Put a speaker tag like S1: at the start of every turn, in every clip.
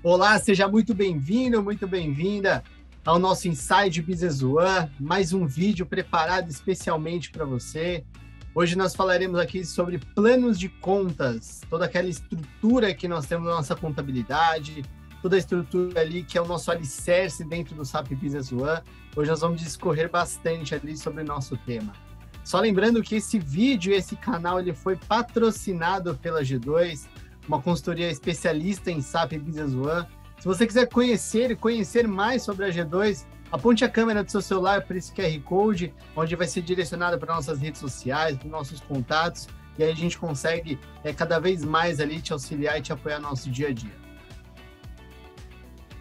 S1: Olá, seja muito bem-vindo, muito bem-vinda ao nosso Inside Business One, mais um vídeo preparado especialmente para você. Hoje nós falaremos aqui sobre planos de contas, toda aquela estrutura que nós temos na nossa contabilidade, toda a estrutura ali que é o nosso alicerce dentro do SAP Business One. Hoje nós vamos discorrer bastante ali sobre o nosso tema. Só lembrando que esse vídeo, esse canal, ele foi patrocinado pela G2, uma consultoria especialista em SAP Business One. Se você quiser conhecer mais sobre a G2, aponte a câmera do seu celular para esse QR Code, onde vai ser direcionado para nossas redes sociais, para nossos contatos, e aí a gente consegue cada vez mais ali te auxiliar e te apoiar no nosso dia a dia.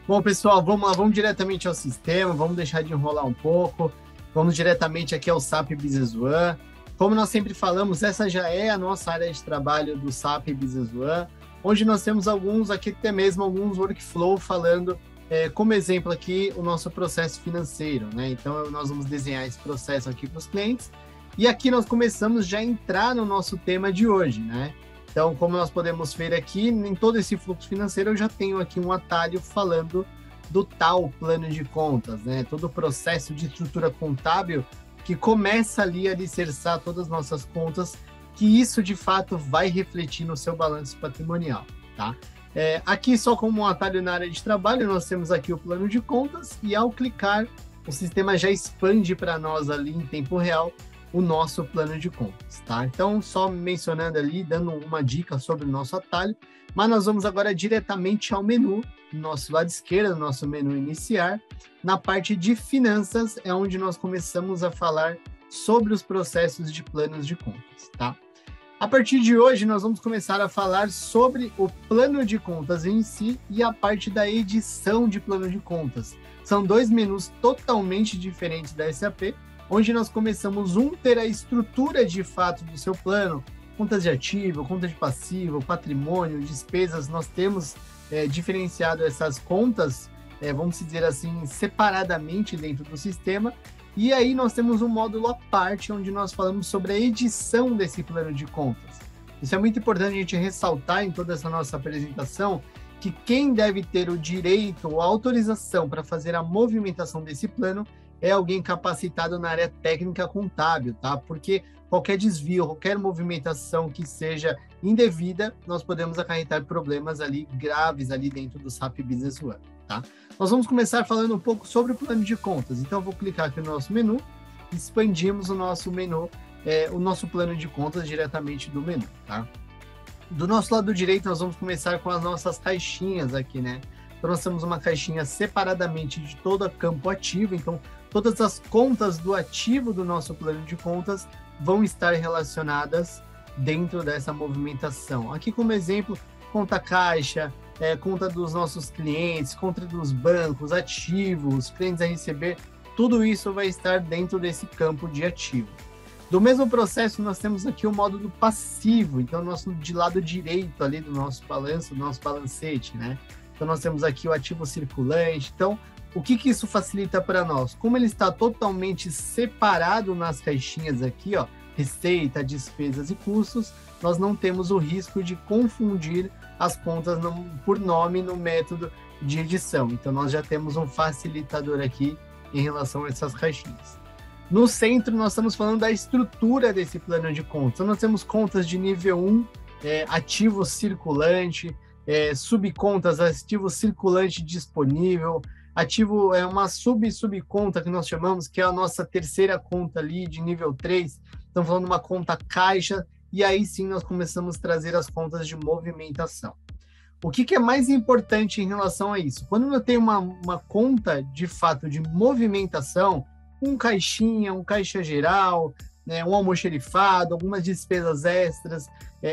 S1: Bom, pessoal, vamos lá, vamos diretamente ao sistema, vamos deixar de enrolar um pouco, vamos diretamente aqui ao SAP Business One. Como nós sempre falamos, essa já é a nossa área de trabalho do SAP Business One, onde nós temos até mesmo alguns workflow falando, como exemplo aqui, o nosso processo financeiro, né? Então, nós vamos desenhar esse processo aqui para os clientes, e aqui nós começamos já a entrar no nosso tema de hoje, né? Então, como nós podemos ver aqui, em todo esse fluxo financeiro, eu já tenho aqui um atalho falando do tal plano de contas, né? Todo o processo de estrutura contábil que começa ali a alicerçar todas as nossas contas, que isso de fato vai refletir no seu balanço patrimonial, tá? Aqui só como um atalho na área de trabalho, nós temos aqui o plano de contas e ao clicar, o sistema já expande para nós ali em tempo real o nosso plano de contas, tá? Então, só mencionando ali, dando uma dica sobre o nosso atalho, mas nós vamos agora diretamente ao menu, no nosso lado esquerdo, no nosso menu iniciar. Na parte de finanças é onde nós começamos a falar sobre os processos de planos de contas, tá? A partir de hoje, nós vamos começar a falar sobre o plano de contas em si e a parte da edição de plano de contas. São dois menus totalmente diferentes da SAP, onde nós começamos ter a estrutura de fato do seu plano, contas de ativo, conta de passivo, patrimônio, despesas, nós temos diferenciado essas contas, vamos dizer assim, separadamente dentro do sistema, e aí nós temos um módulo à parte, onde nós falamos sobre a edição desse plano de contas. Isso é muito importante a gente ressaltar em toda essa nossa apresentação, que quem deve ter o direito ou a autorização para fazer a movimentação desse plano é alguém capacitado na área técnica contábil, tá? Porque qualquer desvio, qualquer movimentação que seja indevida, nós podemos acarretar problemas ali graves ali dentro do SAP Business One, tá? Nós vamos começar falando um pouco sobre o plano de contas. Então, eu vou clicar aqui no nosso menu, expandimos o nosso menu, o nosso plano de contas diretamente do menu, tá? Do nosso lado direito, nós vamos começar com as nossas caixinhas aqui, né? Então, nós temos uma caixinha separadamente de todo campo ativo, então todas as contas do ativo do nosso plano de contas vão estar relacionadas dentro dessa movimentação. Aqui como exemplo, conta caixa, conta dos nossos clientes, conta dos bancos, ativos, clientes a receber, tudo isso vai estar dentro desse campo de ativo. Do mesmo processo, nós temos aqui o módulo passivo, então nosso de lado direito ali do nosso balanço, do nosso balancete, né? Então nós temos aqui o ativo circulante. Então, o que isso facilita para nós? Como ele está totalmente separado nas caixinhas aqui, ó, receita, despesas e custos, nós não temos o risco de confundir as contas por nome no método de edição. Então, nós já temos um facilitador aqui em relação a essas caixinhas. No centro, nós estamos falando da estrutura desse plano de contas. Então, nós temos contas de nível 1, ativo circulante, subcontas, ativo circulante disponível, ativo é uma subconta que nós chamamos, que é a nossa terceira conta ali de nível 3, estamos falando de uma conta caixa, e aí sim nós começamos a trazer as contas de movimentação. O que é mais importante em relação a isso? Quando eu tenho uma conta de fato de movimentação, um caixinha, um caixa geral, né, um almoxerifado, algumas despesas extras,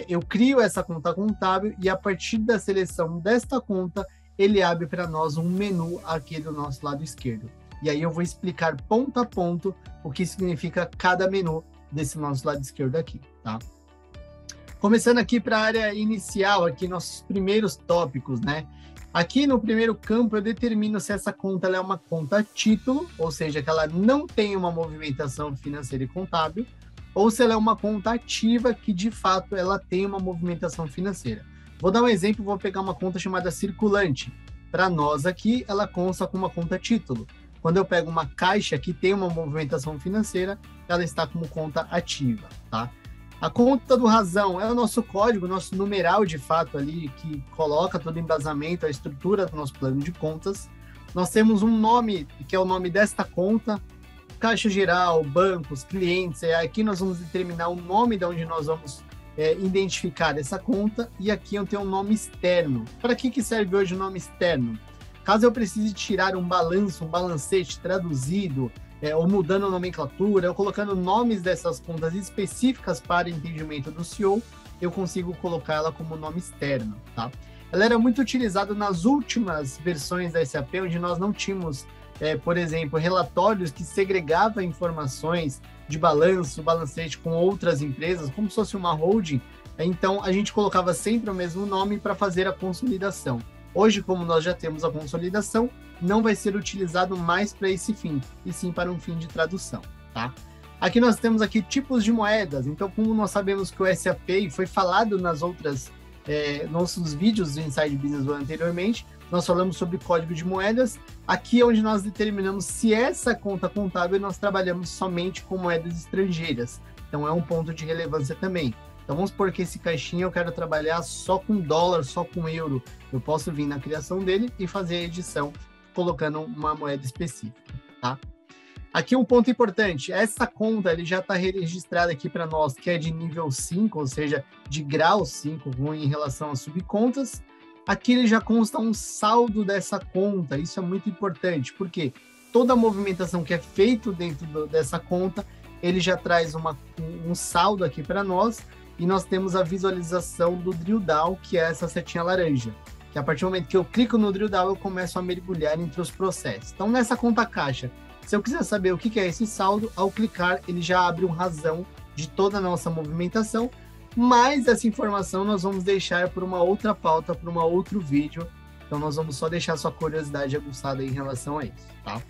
S1: eu crio essa conta contábil e a partir da seleção desta conta, ele abre para nós um menu aqui do nosso lado esquerdo. E aí eu vou explicar ponto a ponto o que significa cada menu desse nosso lado esquerdo aqui, tá? Começando aqui para a área inicial, aqui nossos primeiros tópicos, né? Aqui no primeiro campo eu determino se essa conta ela é uma conta título, ou seja, que ela não tem uma movimentação financeira e contábil, ou se ela é uma conta ativa que de fato ela tem uma movimentação financeira. Vou dar um exemplo, vou pegar uma conta chamada circulante. para nós aqui, ela consta com uma conta título. Quando eu pego uma caixa que tem uma movimentação financeira, ela está como conta ativa, tá? A conta do razão é o nosso código, nosso numeral de fato ali, que coloca todo o embasamento, a estrutura do nosso plano de contas. Nós temos um nome, que é o nome desta conta, caixa geral, bancos, clientes, aqui nós vamos determinar o nome de onde nós vamos identificar essa conta, e aqui eu tenho um nome externo. Para que serve hoje o nome externo? Caso eu precise tirar um balanço, um balancete traduzido, ou mudando a nomenclatura, ou colocando nomes dessas contas específicas para entendimento do CEO, eu consigo colocar ela como nome externo, tá? Ela era muito utilizada nas últimas versões da SAP, onde nós não tínhamos, por exemplo, relatórios que segregavam informações de balanço, balancete com outras empresas, como se fosse uma holding. Então, a gente colocava sempre o mesmo nome para fazer a consolidação. Hoje, como nós já temos a consolidação, não vai ser utilizado mais para esse fim, e sim para um fim de tradução, tá? Aqui nós temos aqui tipos de moedas. Então, como nós sabemos que o SAP foi falado nas outras nossos vídeos do Inside Business One anteriormente, nós falamos sobre código de moedas. Aqui é onde nós determinamos se essa conta contábil nós trabalhamos somente com moedas estrangeiras. Então, é um ponto de relevância também. Então, vamos supor que esse caixinha eu quero trabalhar só com dólar, só com euro. Eu posso vir na criação dele e fazer a edição colocando uma moeda específica, tá? Aqui um ponto importante, essa conta ele já está registrada aqui para nós, que é de nível 5, ou seja, de grau 5 em relação às subcontas. Aqui ele já consta um saldo dessa conta, isso é muito importante, porque toda a movimentação que é feita dentro dessa conta, ele já traz um saldo aqui para nós, e nós temos a visualização do drill down, que é essa setinha laranja, que a partir do momento que eu clico no drill down, eu começo a mergulhar entre os processos. Então, nessa conta caixa, se eu quiser saber o que é esse saldo, ao clicar, ele já abre um razão de toda a nossa movimentação, mas essa informação nós vamos deixar por uma outra pauta, por um outro vídeo. Então, nós vamos só deixar sua curiosidade aguçada em relação a isso, tá?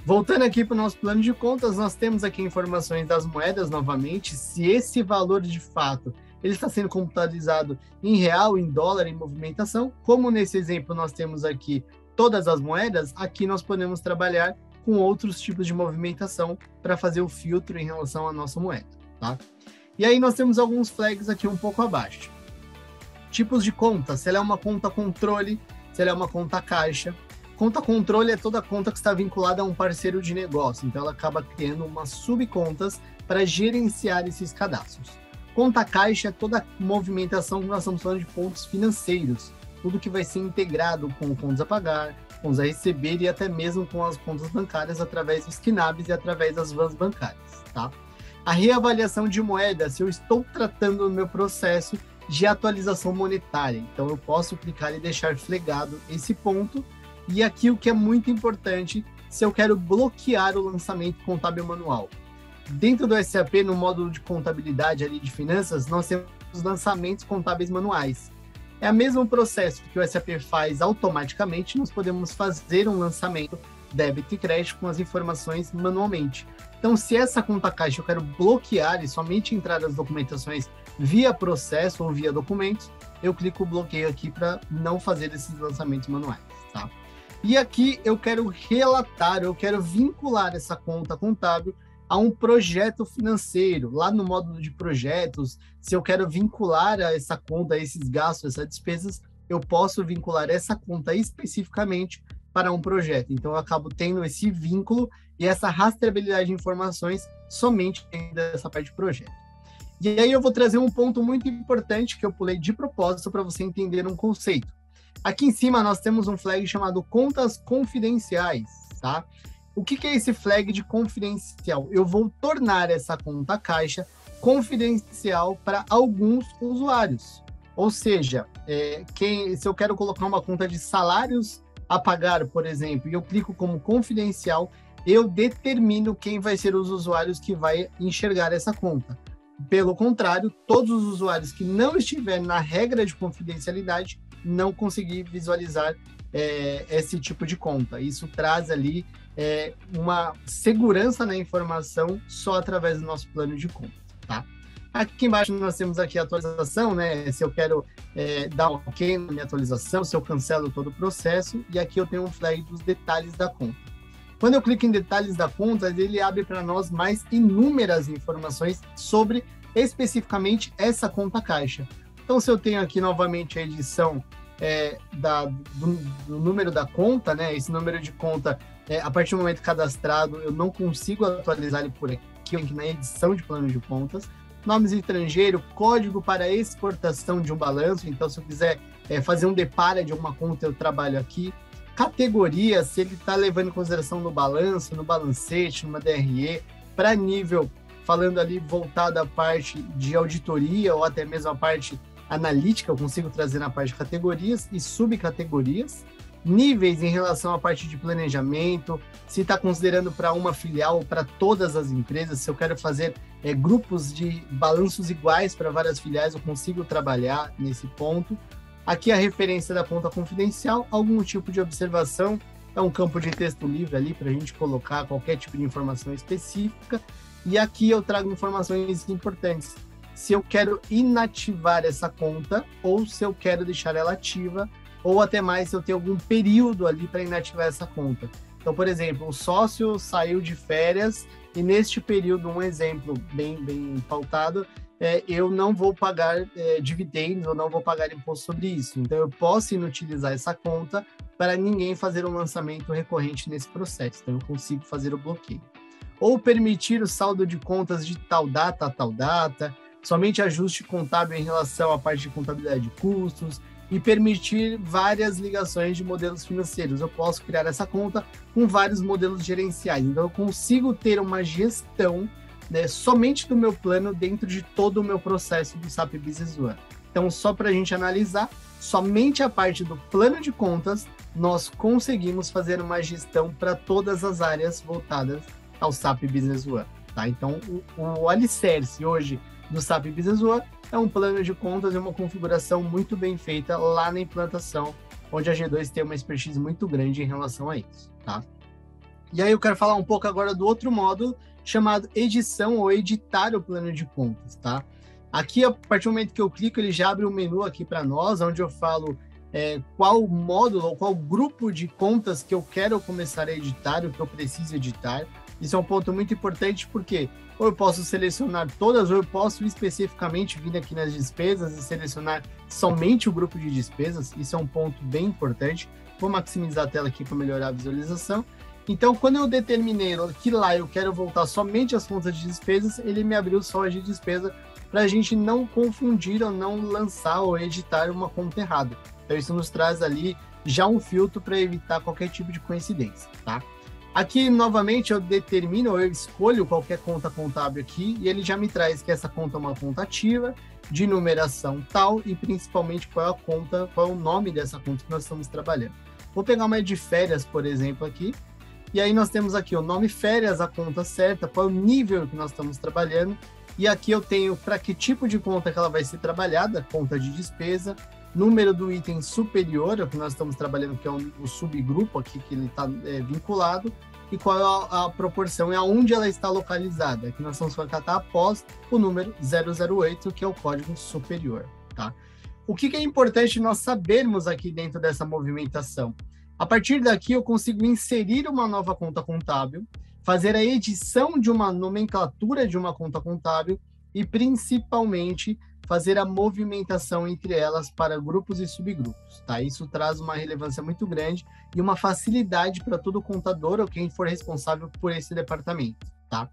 S1: Voltando aqui para o nosso plano de contas, nós temos aqui informações das moedas novamente, se esse valor de fato ele está sendo computadorizado em real, em dólar, em movimentação. Como nesse exemplo nós temos aqui todas as moedas, aqui nós podemos trabalhar com outros tipos de movimentação para fazer o filtro em relação à nossa moeda, tá? E aí nós temos alguns flags aqui um pouco abaixo. Tipos de conta, se ela é uma conta controle, se ela é uma conta caixa. Conta controle é toda conta que está vinculada a um parceiro de negócio, então ela acaba criando umas subcontas para gerenciar esses cadastros. Conta caixa é toda movimentação que nós estamos falando de pontos financeiros, tudo que vai ser integrado com contas a pagar, contas a receber e até mesmo com as contas bancárias através dos KNABs e através das vans bancárias, tá? A reavaliação de moeda, se eu estou tratando no meu processo de atualização monetária, então eu posso clicar e deixar flegado esse ponto. E aqui o que é muito importante, se eu quero bloquear o lançamento contábil manual. Dentro do SAP, no módulo de contabilidade ali de finanças, nós temos os lançamentos contábeis manuais. É o mesmo processo que o SAP faz automaticamente, nós podemos fazer um lançamento débito e crédito com as informações manualmente. Então, se essa conta caixa eu quero bloquear e somente entrar as documentações via processo ou via documentos, eu clico bloqueio aqui para não fazer esses lançamentos manuais, tá? E aqui eu quero relatar, eu quero vincular essa conta contábil a um projeto financeiro. Lá no módulo de projetos, se eu quero vincular a essa conta, a esses gastos, essas despesas, eu posso vincular essa conta especificamente para um projeto. Então, eu acabo tendo esse vínculo e essa rastreabilidade de informações somente dentro dessa parte de projeto. E aí eu vou trazer um ponto muito importante que eu pulei de propósito para você entender um conceito. Aqui em cima nós temos um flag chamado contas confidenciais, tá? O que é esse flag de confidencial? Eu vou tornar essa conta caixa confidencial para alguns usuários. Ou seja, se eu quero colocar uma conta de salários a pagar, por exemplo, e eu clico como confidencial, eu determino quem vai ser os usuários que vai enxergar essa conta. Pelo contrário, todos os usuários que não estiverem na regra de confidencialidade não conseguir visualizar esse tipo de conta. Isso traz ali uma segurança na informação só através do nosso plano de conta, tá? Aqui embaixo nós temos aqui a atualização, né? Se eu quero dar ok na minha atualização, se eu cancelo todo o processo, e aqui eu tenho um flag dos detalhes da conta. Quando eu clico em detalhes da conta, ele abre para nós mais inúmeras informações sobre especificamente essa conta caixa. Então, se eu tenho aqui novamente a edição do número da conta, né? Esse número de conta, a partir do momento cadastrado, eu não consigo atualizar ele por aqui na edição de plano de contas. Nomes estrangeiro, código para exportação de um balanço. Então, se eu quiser fazer um depara de uma conta, eu trabalho aqui. Categoria, se ele está levando em consideração no balanço, no balancete, numa DRE, para nível, falando ali voltado à parte de auditoria ou até mesmo a parte analítica, eu consigo trazer na parte de categorias e subcategorias. Níveis em relação à parte de planejamento, se está considerando para uma filial ou para todas as empresas, se eu quero fazer grupos de balanços iguais para várias filiais, eu consigo trabalhar nesse ponto. Aqui a referência da conta confidencial, algum tipo de observação, é um campo de texto livre ali para a gente colocar qualquer tipo de informação específica. E aqui eu trago informações importantes. Se eu quero inativar essa conta ou se eu quero deixar ela ativa, ou até mais se eu tenho algum período ali para inativar essa conta. Então, por exemplo, o sócio saiu de férias e neste período, um exemplo bem pautado, eu não vou pagar dividendos, ou não vou pagar imposto sobre isso. Então, eu posso inutilizar essa conta para ninguém fazer um lançamento recorrente nesse processo. Então, eu consigo fazer o bloqueio. Ou permitir o saldo de contas de tal data a tal data, somente ajuste contábil em relação à parte de contabilidade de custos, e permitir várias ligações de modelos financeiros. Eu posso criar essa conta com vários modelos gerenciais. Então, eu consigo ter uma gestão, né, somente do meu plano dentro de todo o meu processo do SAP Business One. Então, só para a gente analisar, somente a parte do plano de contas, nós conseguimos fazer uma gestão para todas as áreas voltadas ao SAP Business One. Tá? Então, o alicerce hoje do SAP Business One é um plano de contas e uma configuração muito bem feita lá na implantação, onde a G2 tem uma expertise muito grande em relação a isso, tá? E aí eu quero falar um pouco agora do outro módulo, chamado edição ou editar o plano de contas, tá? Aqui, a partir do momento que eu clico, ele já abre um menu aqui para nós, onde eu falo qual módulo ou qual grupo de contas que eu quero começar a editar, o que eu preciso editar. Isso é um ponto muito importante, porque ou eu posso selecionar todas, ou eu posso especificamente vir aqui nas despesas e selecionar somente o grupo de despesas. Isso é um ponto bem importante. Vou maximizar a tela aqui para melhorar a visualização. Então, quando eu determinei que lá eu quero voltar somente às contas de despesas, ele me abriu só as de despesa para a gente não confundir ou não lançar ou editar uma conta errada. Então, isso nos traz ali já um filtro para evitar qualquer tipo de coincidência, tá? Aqui, novamente, eu determino, ou eu escolho qualquer conta contábil aqui, e ele já me traz que essa conta é uma conta ativa, de numeração tal, e principalmente qual é a conta, qual é o nome dessa conta que nós estamos trabalhando. Vou pegar uma de férias, por exemplo, aqui, e aí nós temos aqui o nome férias, a conta certa, qual é o nível que nós estamos trabalhando, e aqui eu tenho para que tipo de conta que ela vai ser trabalhada, conta de despesa, número do item superior, ao que nós estamos trabalhando, que é o subgrupo aqui que ele está vinculado, e qual é a proporção e aonde ela está localizada. Aqui nós vamos catar após o número 008, que é o código superior. Tá? O que é importante nós sabermos aqui dentro dessa movimentação? A partir daqui eu consigo inserir uma nova conta contábil, fazer a edição de uma nomenclatura de uma conta contábil e principalmente fazer a movimentação entre elas para grupos e subgrupos, tá? Isso traz uma relevância muito grande e uma facilidade para todo contador ou quem for responsável por esse departamento, tá?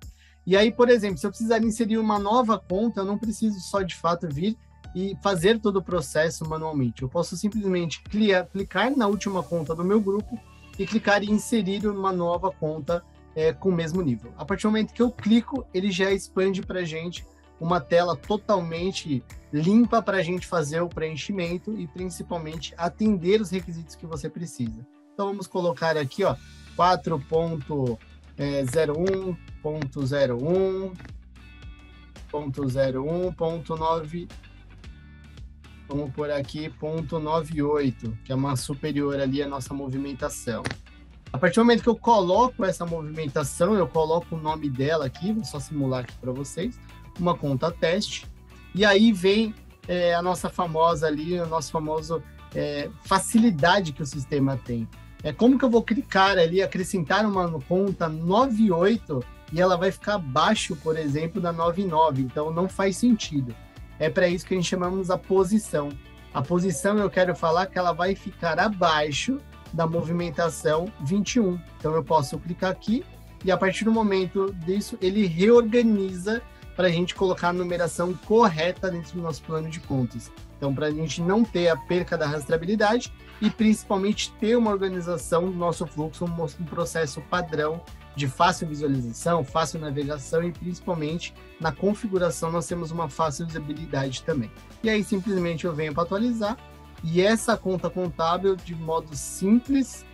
S1: E aí, por exemplo, se eu precisar inserir uma nova conta, eu não preciso só de fato vir e fazer todo o processo manualmente. Eu posso simplesmente clicar na última conta do meu grupo e clicar em inserir uma nova conta com o mesmo nível. A partir do momento que eu clico, ele já expande para a gente uma tela totalmente limpa para a gente fazer o preenchimento e principalmente atender os requisitos que você precisa. Então vamos colocar aqui, ó, 4.01.01.01.9, vamos por aqui, ponto 98, que é uma superior ali à nossa movimentação. A partir do momento que eu coloco essa movimentação, eu coloco o nome dela aqui, vou só simular aqui para vocês. uma conta teste, e aí vem a nossa famosa ali, o nosso famoso facilidade que o sistema tem. Como que eu vou clicar ali, acrescentar uma conta 98 e ela vai ficar abaixo, por exemplo, da 99, então não faz sentido. É para isso que a gente chamamos a posição. A posição, eu quero falar que ela vai ficar abaixo da movimentação 21. Então, eu posso clicar aqui e, a partir do momento disso, ele reorganiza para a gente colocar a numeração correta dentro do nosso plano de contas. Então, para a gente não ter a perca da rastreabilidade e, principalmente, ter uma organização do nosso fluxo, um processo padrão de fácil visualização, fácil navegação e, principalmente, na configuração nós temos uma fácil usabilidade também. E aí, simplesmente, eu venho para atualizar e essa conta contábil, de modo simples,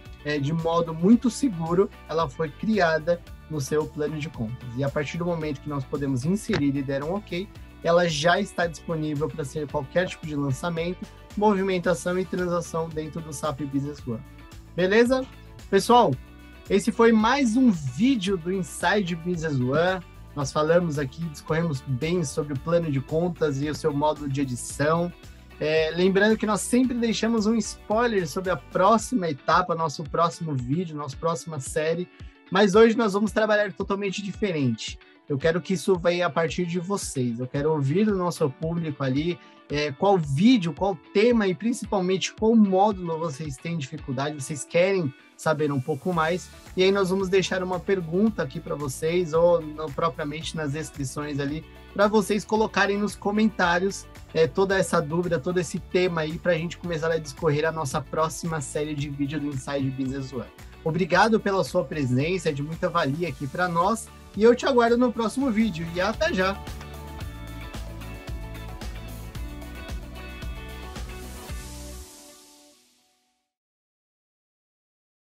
S1: de modo muito seguro, ela foi criada no seu plano de contas. E a partir do momento que nós podemos inserir e der um OK, ela já está disponível para ser qualquer tipo de lançamento, movimentação e transação dentro do SAP Business One. Beleza? Pessoal, esse foi mais um vídeo do Inside Business One. Nós falamos aqui, discorremos bem sobre o plano de contas e o seu modo de edição. Lembrando que nós sempre deixamos um spoiler sobre a próxima etapa, nosso próximo vídeo, nossa próxima série, mas hoje nós vamos trabalhar totalmente diferente. Eu quero que isso venha a partir de vocês, eu quero ouvir do nosso público ali qual vídeo, qual tema e principalmente qual módulo vocês têm dificuldade, vocês querem saber um pouco mais, e aí nós vamos deixar uma pergunta aqui para vocês, ou propriamente nas descrições ali, para vocês colocarem nos comentários toda essa dúvida, todo esse tema aí, para a gente começar a discorrer a nossa próxima série de vídeo do Inside Business One. Obrigado pela sua presença, é de muita valia aqui para nós, e eu te aguardo no próximo vídeo, e até já!